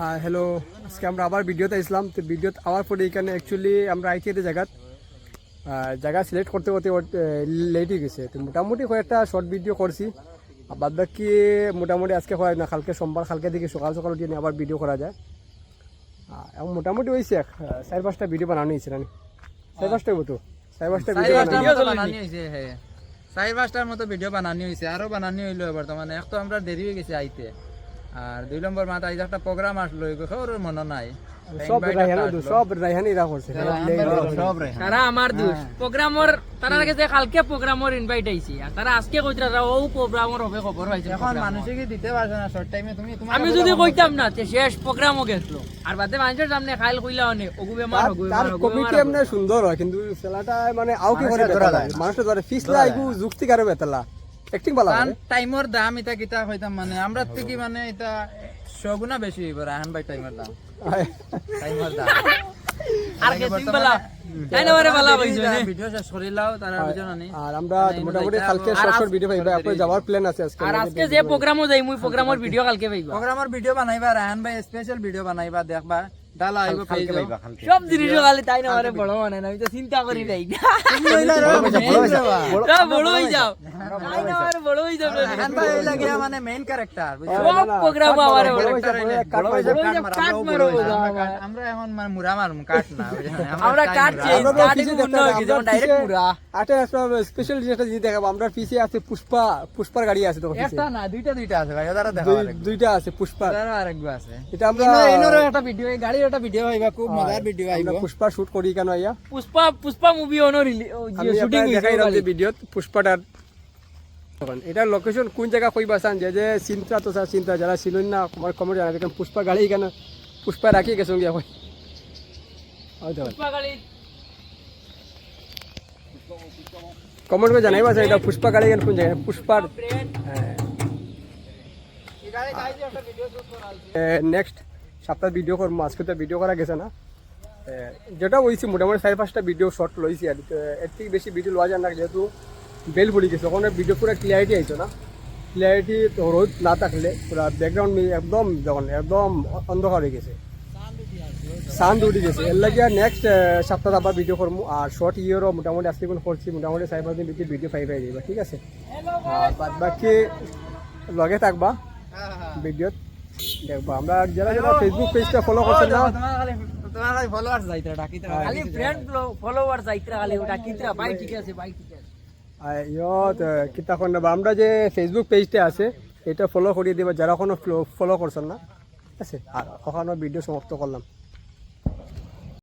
হ্যাঁ হ্যালো, আজকে আমরা আবার ভিডিওতে আসলাম। তো ভিডিওতে আবার পরে এখানে অ্যাকচুয়ালি আমরা আইতে জায়গা সিলেক্ট করতে করতে লেট হয়ে গেছে। তো মোটামুটি কয়েকটা শর্ট ভিডিও করছি, আর বাদ বাকি মোটামুটি আজকে করা না, কালকে সোমবার, কালকে দিকে সকাল সকাল উঠিয়ে আবার ভিডিও করা যায়। এবং মোটামুটি হয়েছে 4-5টা ভিডিও বানানো হয়েছে না, 4-5টার মতো, 4-5টা ভিডিও বানানো হয়েছে। হ্যাঁ, 4-5টার মতো ভিডিও বানানো হয়েছে, আরো বানানো হইলো বর্তমানে। এক তো আমরা দেরি হয়ে গেছে আইতে, আর 2 নম্বর মাথা আজ একটা প্রোগ্রাম আসলো, ওর মনে নাই। সব রাইহানিরা করছে, তারা আমার দোষ প্রোগ্রামর, তারা কাছে কালকে প্রোগ্রামর ইনভাইট আইছি, আর তারা আজকে কইতরা ও প্রোগ্রামর হবে খবর পাইছে। এখন মানুষে কি দিতে পারছে না শর্ট টাইমে। তুমি আমি যদি কইতাম না তে শেষ প্রোগ্রামও গেছলো, আর বাদে মানুষের সামনে খাইল কইলা অনেক ওগু বেমার হগু তার কমিটি এমনি সুন্দর হয়, কিন্তু সেলাটা মানে আও কি করে বেতলা মানুষের ধরে ফিসলা আইগু যুক্তি কারে বেতলা অ্যাক্টিং বালা কারণ টাইমর দাম এটা কিতা হইতাম, মানে আমরা থেকে মানে এটা শগুনা বেশি হইব রাহান ভাই টাইমের দাম। টাইমর দাম আর গেছিং বলা তাই না বারে বলা হইছে না ভিডিও শেষ করিলাও তার বুঝনা নি। আর আমরা মোটামুটি কালকে শর্ট ভিডিও পাইবা, আপনি যাওয়ার প্ল্যান আছে আজকে। আর আজকে যে প্রোগ্রামও যাই মুই প্রোগ্রামের ভিডিও কালকে পাইবা। প্রোগ্রামের ভিডিও বানাইবা, রাহান ভাই স্পেশাল ভিডিও বানাইবা, দেখবা ডালা আইব পেজ পাইবা। সব জিনিস খালি তাই না বারে বড় মানে না, আমি তো চিন্তা করি নাই। বড় হই যাও তাই না বারে বড় হই যাও। রাহান ভাই লাগে মানে মেইন ক্যারেক্টার, সব প্রোগ্রাম আমারে বড় কাট মারো। আমরা এখন মানে মুরা মারুম, কাট না। আমরা কাট চেঞ্জ কাটিং অন্য হয়ে গেছে, ডাইরেক্ট পুরা আটে স্পেশাল যেটা জিনিস দেখাবো আমরা। পিছে আছে পুষ্পার গাড়ি আছে, তো একটা না দুইটা আছে ভাই, ওদারা দেখো। দুইটা আছে পুষ্পা, আরেকটা আছে। এটা আমরা এনরও একটা ভিডিও, এই গাড়ির একটা ভিডিও হইবা, খুব মজার ভিডিও আইব। পুষ্পা শুট করি কেন আইয়া পুষ্পা মুভি অনর শুটিং দেখাই হইছে। ভিডিওত পুষ্পাটার এটা লোকেশন কোন জায়গা কইবা চান, যে চিন্তা তো চিন্তা যারা ছিলেন না আমার কমেন্ট জানাবে। কারণ পুষ্পা গাড়ি কেন পুষ্পা রাখি গেছে গিয়া কই পুষ্পা গাড়ি কমেন্ট করে জানাইবা এটা পুষ্পা গাড়ি কেন কোন জায়গায় পুষ্পার। নেক্সট সপ্তাহ ভিডিও করবো, আজকে তো ভিডিও করা গেছে না। যেটা হয়েছে মোটামুটি 4-5টা ভিডিও শর্ট লইছি, আর এর থেকে বেশি ভিডিও লওয়া যায় না, যেহেতু বেল পড়ে গেছে। ওখানে ভিডিও পুরো ক্লিয়ারিটি আইতো না। ক্লিয়ারিটি রোদ না থাকলে পুরো ব্যাকগ্রাউন্ড একদম যখন একদম অন্ধকার হয়ে গেছে, সাউন্ড উঠে গেছে। এর লাগে নেক্সট সপ্তাহ আবার ভিডিও করবো। আর শর্ট ইয়েরও মোটামুটি আজকে কোনো করছি, মোটামুটি 4-5 দিন ভিডিও পাই যাবে, ঠিক আছে। আর বাদ বাকি লগে থাকবা ভিডিওত দেখবা। আমরা যারা যারা ফেসবুক পেজটা ফলো করছেন না, তোমার খালি ফলোয়ার্স যাইতরা ডাকিতরা, খালি ফ্রেন্ড ফলোয়ার যাইতরা খালি ওটা কিতরা ভাই ঠিক আছে ভাই ঠিক আছে। কিতা কোন আমরা যে ফেসবুক পেজটা আছে এটা ফলো করিয়ে দিবা যারা কোনো ফলো করছেন না, ঠিক আছে। আর ওখানে ভিডিও সমাপ্ত করলাম।